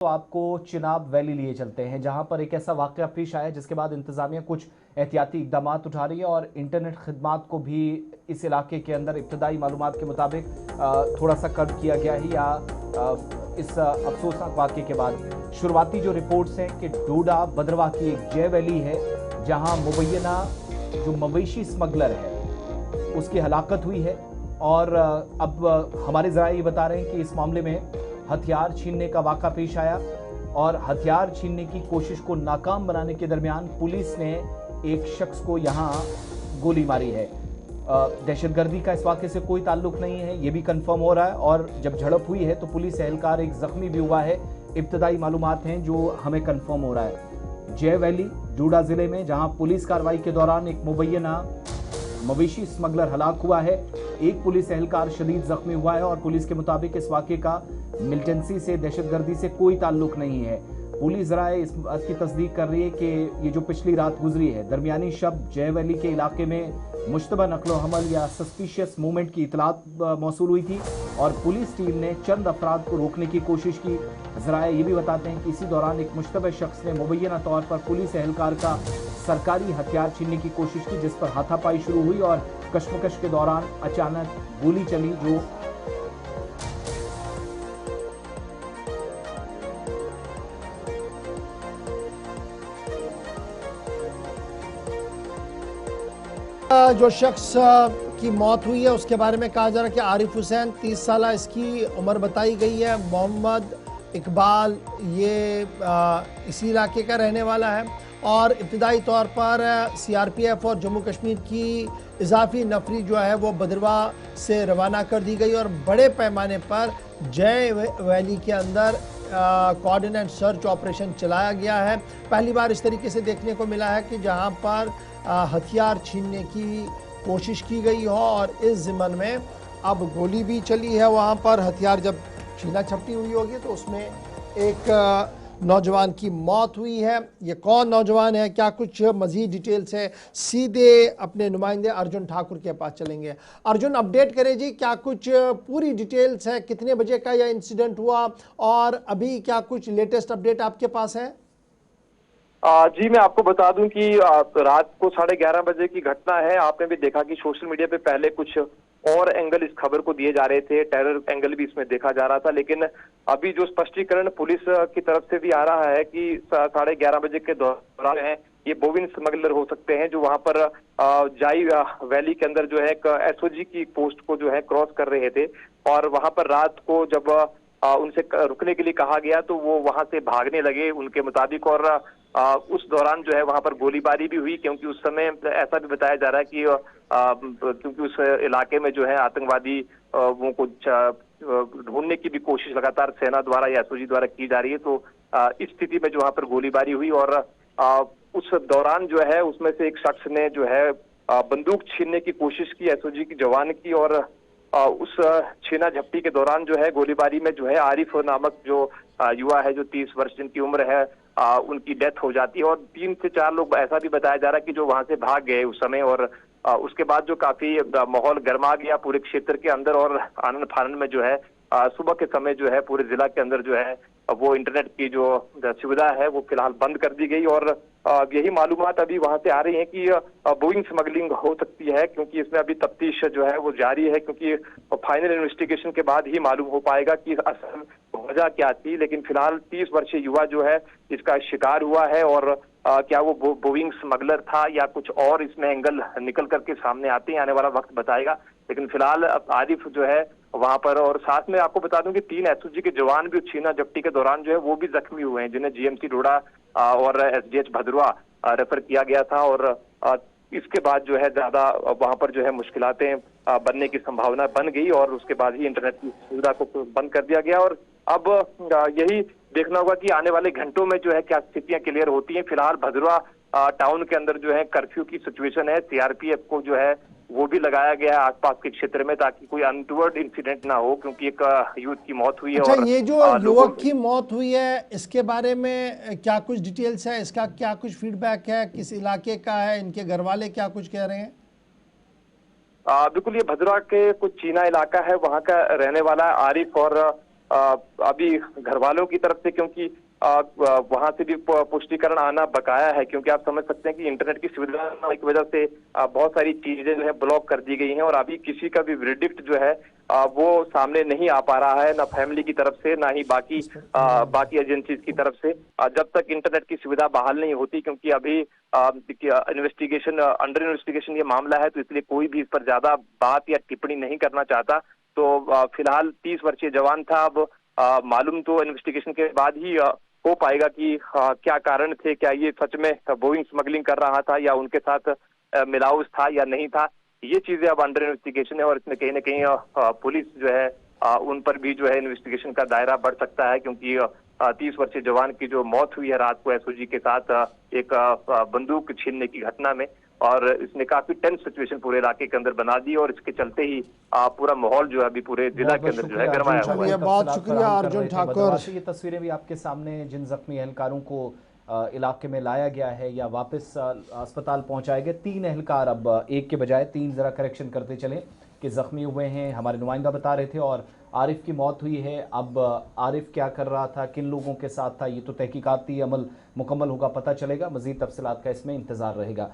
तो आपको चिनाब वैली लिए चलते हैं, जहां पर एक ऐसा वाकया पेश आया जिसके बाद इंतजामिया कुछ एहतियाती इकदाम उठा रही है और इंटरनेट खदमात को भी इस इलाके के अंदर इब्तदाई मालूमात के मुताबिक थोड़ा सा कम किया गया है। या इस अफसोसनाक वाकये के बाद शुरुआती जो रिपोर्ट्स हैं कि डोडा बदरवा की एक जय वैली है जहां मुबैना जो मवेशी स्मगलर है उसकी हलाकत हुई है। और अब हमारे ज़राए ये बता रहे हैं कि इस मामले में हथियार छीनने का वाक़ा पेश आया और हथियार छीनने की कोशिश को नाकाम बनाने के दरमियान पुलिस ने एक शख्स को यहां गोली मारी है। दहशतगर्दी का इस वाक़े से कोई ताल्लुक नहीं है, ये भी कंफर्म हो रहा है। और जब झड़प हुई है तो पुलिस एहलकार एक जख्मी भी हुआ है, इब्तदाई मालूमात हैं जो हमें कंफर्म हो रहा है। जय वैली डोडा जिले में जहां पुलिस कार्रवाई के दौरान एक मुबैना मवेशी स्मगलर हलाक हुआ है, एक पुलिस एहलकार शदीद जख्मी हुआ है और पुलिस के मुताबिक इस वाक़े का मिलिटेंसी से, दहशतगर्दी से कोई ताल्लुक नहीं है। पुलिस ज़राए इस बात की तस्दीक कर रही है कि ये जो पिछली रात गुजरी है दरमियानी शब जय वैली के इलाके में मुश्तबा नकलो हमल या सस्पिशियस मूवमेंट की इतलात मौसूल हुई थी और पुलिस टीम ने चंद अफराद को रोकने की कोशिश की। ज़राए ये भी बताते हैं कि इसी दौरान एक मुश्तबा शख्स ने मुबैना तौर पर पुलिस एहलकार का सरकारी हथियार छीनने की कोशिश की, जिस पर हाथापाई शुरू हुई और कशमकश के दौरान अचानक गोली चली जो शख्स की मौत हुई है उसके बारे में कहा जा रहा है कि आरिफ हुसैन 30 साल इसकी उम्र बताई गई है। मोहम्मद इकबाल ये इसी इलाके का रहने वाला है और इब्तदाई तौर पर CRPF और जम्मू कश्मीर की इजाफी नफरी जो है वो बदरवा से रवाना कर दी गई और बड़े पैमाने पर जय वैली के अंदर कोऑर्डिनेट सर्च ऑपरेशन चलाया गया है। पहली बार इस तरीके से देखने को मिला है कि जहां पर हथियार छीनने की कोशिश की गई हो और इस ज़िम्मन में अब गोली भी चली है। वहां पर हथियार जब छीना झपटी हुई होगी तो उसमें एक नौजवान की मौत हुई है। ये कौन नौजवान है, क्या कुछ मज़ीद डिटेल्स है, सीधे अपने नुमाइंदे अर्जुन ठाकुर के पास चलेंगे। अर्जुन, अपडेट करें जी, क्या कुछ पूरी डिटेल्स है, कितने बजे का यह इंसिडेंट हुआ और अभी क्या कुछ लेटेस्ट अपडेट आपके पास है? जी मैं आपको बता दूं कि रात को 11:30 बजे की घटना है। आपने भी देखा कि सोशल मीडिया पे पहले कुछ और एंगल इस खबर को दिए जा रहे थे, टेरर एंगल भी इसमें देखा जा रहा था, लेकिन अभी जो स्पष्टीकरण पुलिस की तरफ से भी आ रहा है कि 11:30 बजे के दौरान है ये बोविन स्मगलर हो सकते हैं जो वहां पर जाई वैली के अंदर जो है एक SOG की पोस्ट को जो है क्रॉस कर रहे थे और वहां पर रात को जब उनसे रुकने के लिए कहा गया तो वो वहां से भागने लगे उनके मुताबिक और उस दौरान जो है वहां पर गोलीबारी भी हुई, क्योंकि उस समय ऐसा भी बताया जा रहा है कि क्योंकि उस इलाके में जो है आतंकवादी वो कुछ ढूंढने की भी कोशिश लगातार सेना द्वारा या SOG द्वारा की जा रही है। तो इस स्थिति में जो वहां पर गोलीबारी हुई और उस दौरान जो है उसमें से एक शख्स ने जो है बंदूक छीनने की कोशिश की SOG की जवान की और उस छीना झपटी के दौरान जो है गोलीबारी में जो है आरिफ नामक जो युवा है जो 30 वर्ष जिनकी उम्र है उनकी डेथ हो जाती है और 3 से 4 लोग ऐसा भी बताया जा रहा है कि जो वहां से भाग गए उस समय। और उसके बाद जो काफी माहौल गर्मा गया पूरे क्षेत्र के अंदर और आनंद फानंद में जो है सुबह के समय जो है पूरे जिला के अंदर जो है वो इंटरनेट की जो सुविधा है वो फिलहाल बंद कर दी गई और यही मालूमात अभी वहां से आ रही है कि बोइंग स्मगलिंग हो सकती है, क्योंकि इसमें अभी तफ्तीश जो है वो जारी है, क्योंकि फाइनल इन्वेस्टिगेशन के बाद ही मालूम हो पाएगा कि असल वजह क्या थी। लेकिन फिलहाल 30 वर्षीय युवा जो है इसका शिकार हुआ है और क्या वो बोइंग स्मगलर था या कुछ और इसमें एंगल निकल करके सामने आते हैं, आने वाला वक्त बताएगा। लेकिन फिलहाल आरिफ जो है वहां पर, और साथ में आपको बता दूं कि 3 SOG के जवान भी छीना झपटी के दौरान जो है वो भी जख्मी हुए हैं, जिन्हें GMC डोडा और SDH भदरवा रेफर किया गया था और इसके बाद जो है ज्यादा वहां पर जो है मुश्किलातें बनने की संभावना बन गई और उसके बाद ही इंटरनेट की सुविधा को बंद कर दिया गया। और अब यही देखना होगा कि आने वाले घंटों में जो है क्या स्थितियां क्लियर होती हैं। फिलहाल भदरवा टाउन के अंदर जो है कर्फ्यू की सिचुएशन है, CRPF को जो है वो भी लगाया गया है आसपास के क्षेत्र में ताकि कोई अनटूवर्ड इंसिडेंट ना हो, क्योंकि एक यूथ की मौत हुई है। अच्छा, और ये जो युवक की मौत हुई है इसके बारे में क्या कुछ डिटेल्स है, इसका क्या कुछ फीडबैक है, किस इलाके का है, इनके घर वाले क्या कुछ कह रहे हैं? बिल्कुल, ये भद्रा के कुछ चीना इलाका है, वहां का रहने वाला आरिफ और अभी घर वालों की तरफ से, क्योंकि वहां से भी पुष्टिकरण आना बकाया है, क्योंकि आप समझ सकते हैं कि इंटरनेट की सुविधा की वजह से बहुत सारी चीजें जो है ब्लॉक कर दी गई हैं, और अभी किसी का भी वर्डिक्ट जो है वो सामने नहीं आ पा रहा है, ना फैमिली की तरफ से, ना ही बाकी एजेंसीज की तरफ से, जब तक इंटरनेट की सुविधा बहाल नहीं होती। क्योंकि अभी इन्वेस्टिगेशन अंडर इन्वेस्टिगेशन ये मामला है, तो इसलिए कोई भी इस पर ज्यादा बात या टिप्पणी नहीं करना चाहता। तो फिलहाल 30 वर्षीय जवान था। अब मालूम तो इन्वेस्टिगेशन के बाद ही हो पाएगा कि क्या कारण थे, क्या ये सच में बोइंग स्मगलिंग कर रहा था या उनके साथ मिलाउस था या नहीं था। ये चीजें अब अंडर इन्वेस्टिगेशन है, और इसमें कहीं ना कहीं पुलिस जो है उन पर भी जो है इन्वेस्टिगेशन का दायरा बढ़ सकता है, क्योंकि 30 वर्षीय जवान की जो मौत हुई है रात को एसओजी के साथ एक बंदूक छीनने की घटना में, और इसने काफी टेंस सिचुएशन पूरे इलाके के अंदर बना दी, और इसके चलते ही पूरा माहौल जो है अभी पूरे जिला के अंदर जो है गरमाया हुआ है। बहुत शुक्रिया अर्जुन ठाकुर। ये तस्वीरें भी आपके सामने, जिन जख्मी एहलकारों को इलाके में लाया गया है या वापस अस्पताल पहुंचाए गए, 3 एहलकार, अब 1 के बजाय 3, जरा करेक्शन करते चले, कि जख्मी हुए हैं, हमारे नुमाइंदा बता रहे थे। और आरिफ की मौत हुई है। अब आरिफ क्या कर रहा था, किन लोगों के साथ था, ये तो तहकीकाती अमल मुकम्मल होगा, पता चलेगा। मजीद तफसीलात का इसमें इंतजार रहेगा।